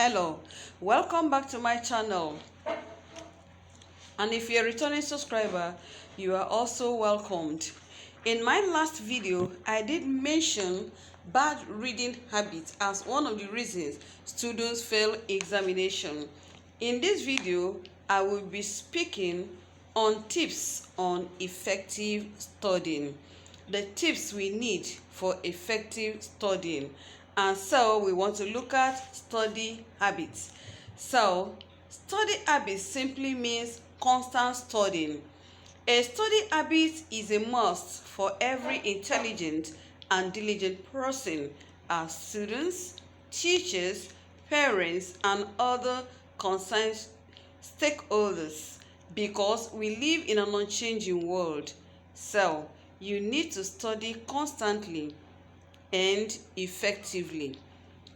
Hello, welcome back to my channel, and if you're a returning subscriber, you are also welcomed. In my last video, I did mention bad reading habits as one of the reasons students fail examination. In this video, I will be speaking on tips on effective studying, the tips we need for effective studying. And so we want to look at study habits. So study habits simply means constant studying. A study habit is a must for every intelligent and diligent person, as students, teachers, parents, and other concerned stakeholders, because we live in an unchanging world. So you need to study constantly and effectively.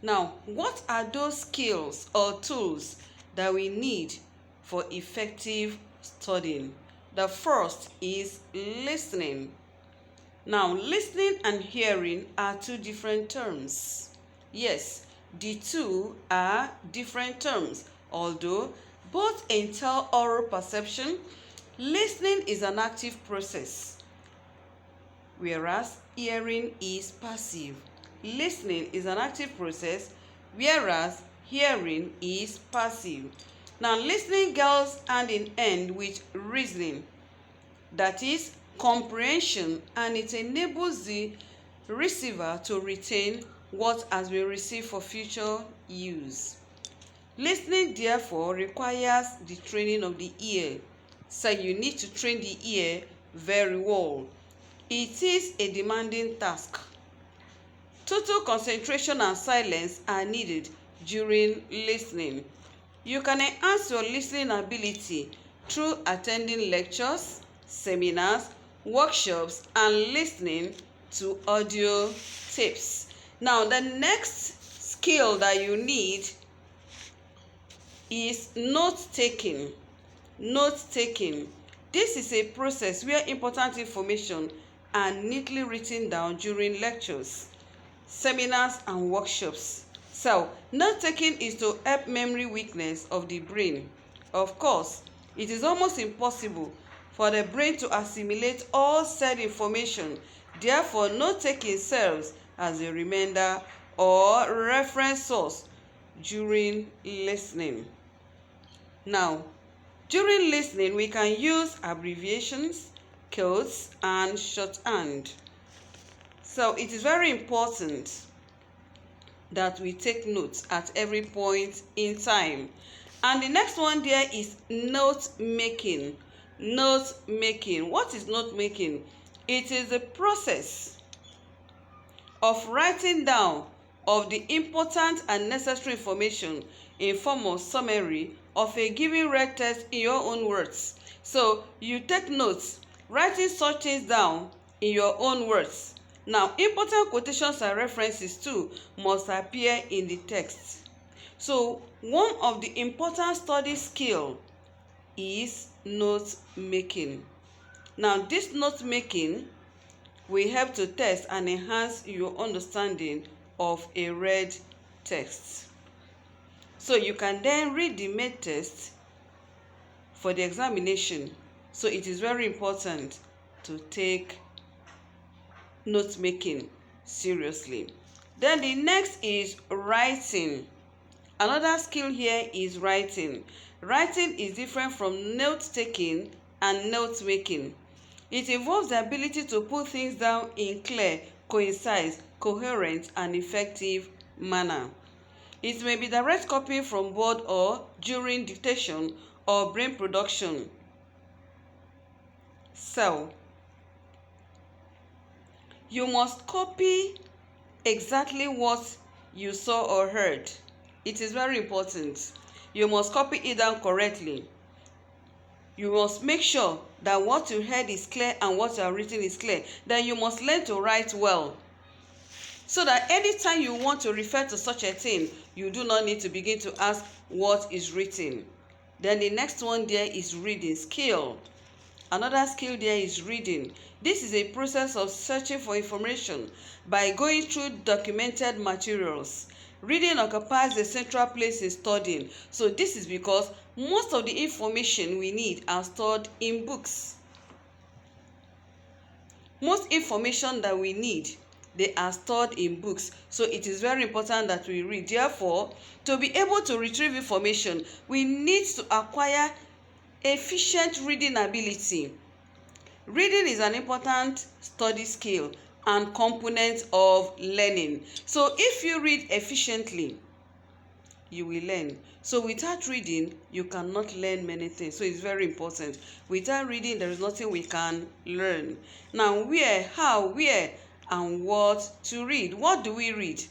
Now, what are those skills or tools that we need for effective studying? The first is listening. Now, listening and hearing are two different terms. Yes, the two are different terms, although both entail oral perception. Listening is an active process, whereas hearing is passive. Listening is an active process, whereas hearing is passive. Now, listening goes hand in hand with reasoning, that is comprehension, and it enables the receiver to retain what has been received for future use. Listening, therefore, requires the training of the ear. So you need to train the ear very well. It is a demanding task. Total concentration and silence are needed during listening. You can enhance your listening ability through attending lectures, seminars, workshops, and listening to audio tapes. Now, the next skill that you need is note-taking. Note-taking. This is a process where important information are neatly written down during lectures, seminars, and workshops. So, note-taking is to help memory weakness of the brain. Of course, it is almost impossible for the brain to assimilate all said information. Therefore, note-taking serves as a reminder or reference source during listening. Now, during listening, we can use abbreviations, codes, and shorthand. So it is very important that we take notes at every point in time. And the next one there is note making. Note making. What is note making? It is the process of writing down of the important and necessary information in form of summary of a given read text in your own words. So you take notes, writing such things down in your own words. Now, important quotations and references too must appear in the text. So one of the important study skill is note making. Now, this note making will help to test and enhance your understanding of a read text. So you can then read the main text for the examination. So it is very important to take note making seriously. Then the next is writing. Another skill here is writing. Writing is different from note taking and note making. It involves the ability to put things down in clear, concise, coherent, and effective manner. It may be direct copying from board or during dictation or brain production. So, you must copy exactly what you saw or heard. It is very important. You must copy it down correctly. You must make sure that what you heard is clear and what you have written is clear. Then you must learn to write well, so that anytime you want to refer to such a thing, you do not need to begin to ask what is written. Then the next one there is reading skill. Another skill there is reading. This is a process of searching for information by going through documented materials. Reading occupies a central place in studying. So this is because most of the information we need are stored in books. Most information that we need, they are stored in books. So it is very important that we read. Therefore, to be able to retrieve information, we need to acquire efficient reading ability. Reading is an important study skill and component of learning. So if you read efficiently, you will learn. So without reading, you cannot learn many things. So it's very important. Without reading, there is nothing we can learn. Now, where, how, where, and what to read. What do we read?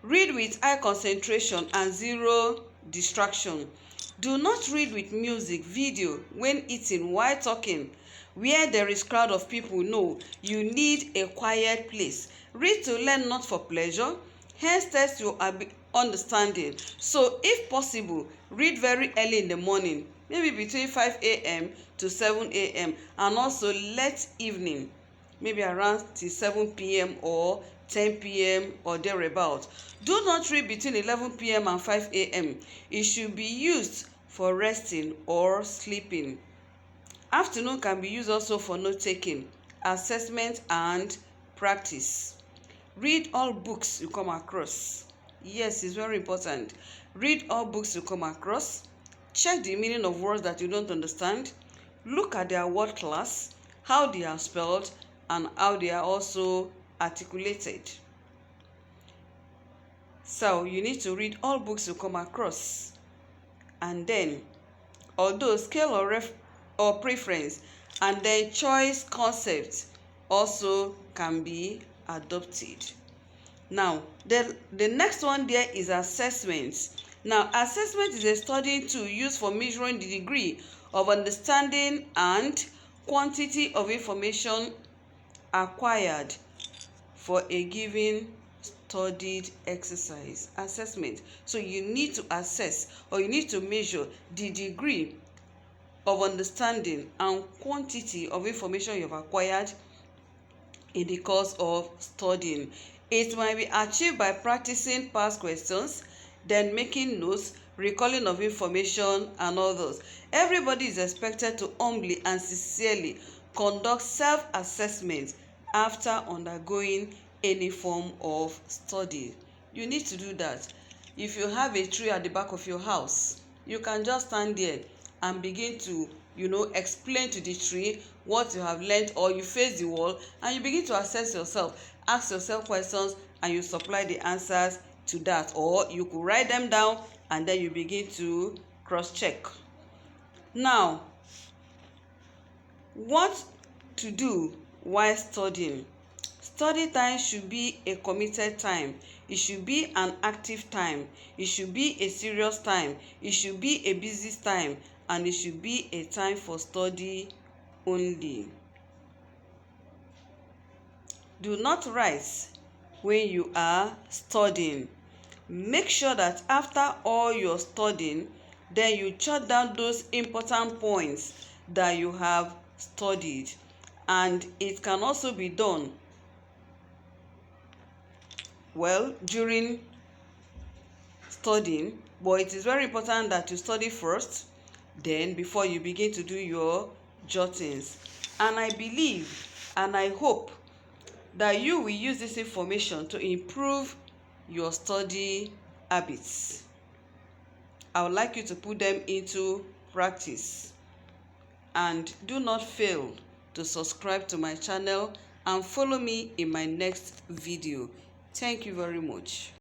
Read with high concentration and zero distraction. Do not read with music, video, when eating, while talking. Where there is crowd of people, no, you need a quiet place. Read to learn, not for pleasure. Hence test your understanding. So if possible, read very early in the morning, maybe between 5 a.m. to 7 a.m. and also late evening, maybe around till 7 p.m. or 10 p.m. or thereabout. Do not read between 11 p.m. and 5 a.m. It should be used for resting or sleeping. Afternoon can be used also for note-taking, assessment, and practice. Read all books you come across. Yes, it's very important. Read all books you come across. Check the meaning of words that you don't understand. Look at their word class, how they are spelled, and how they are also articulated. So you need to read all books you come across. And then, although scale or preference and then choice concept also can be adopted. Now, the next one there is assessment. Now, assessment is a study tool used for measuring the degree of understanding and quantity of information acquired for a given studied exercise. Assessment. So you need to assess, or you need to measure the degree of understanding and quantity of information you've acquired in the course of studying. It might be achieved by practicing past questions, then making notes, recalling of information, and others. Everybody is expected to humbly and sincerely conduct self-assessment after undergoing any form of study. You need to do that. If you have a tree at the back of your house, you can just stand there and begin to explain to the tree what you have learned, or you face the wall and you begin to assess yourself, ask yourself questions, and you supply the answers to that. Or you could write them down and then you begin to cross-check. Now, what to do while studying? Study time should be a committed time. It should be an active time. It should be a serious time. It should be a busy time. And it should be a time for study only. Do not write when you are studying. Make sure that after all your studying, then you jot down those important points that you have studied. And it can also be done during studying, but it is very important that you study first, then before you begin to do your jottings. And I believe and I hope that you will use this information to improve your study habits. I would like you to put them into practice. And do not fail to subscribe to my channel and follow me in my next video. Thank you very much.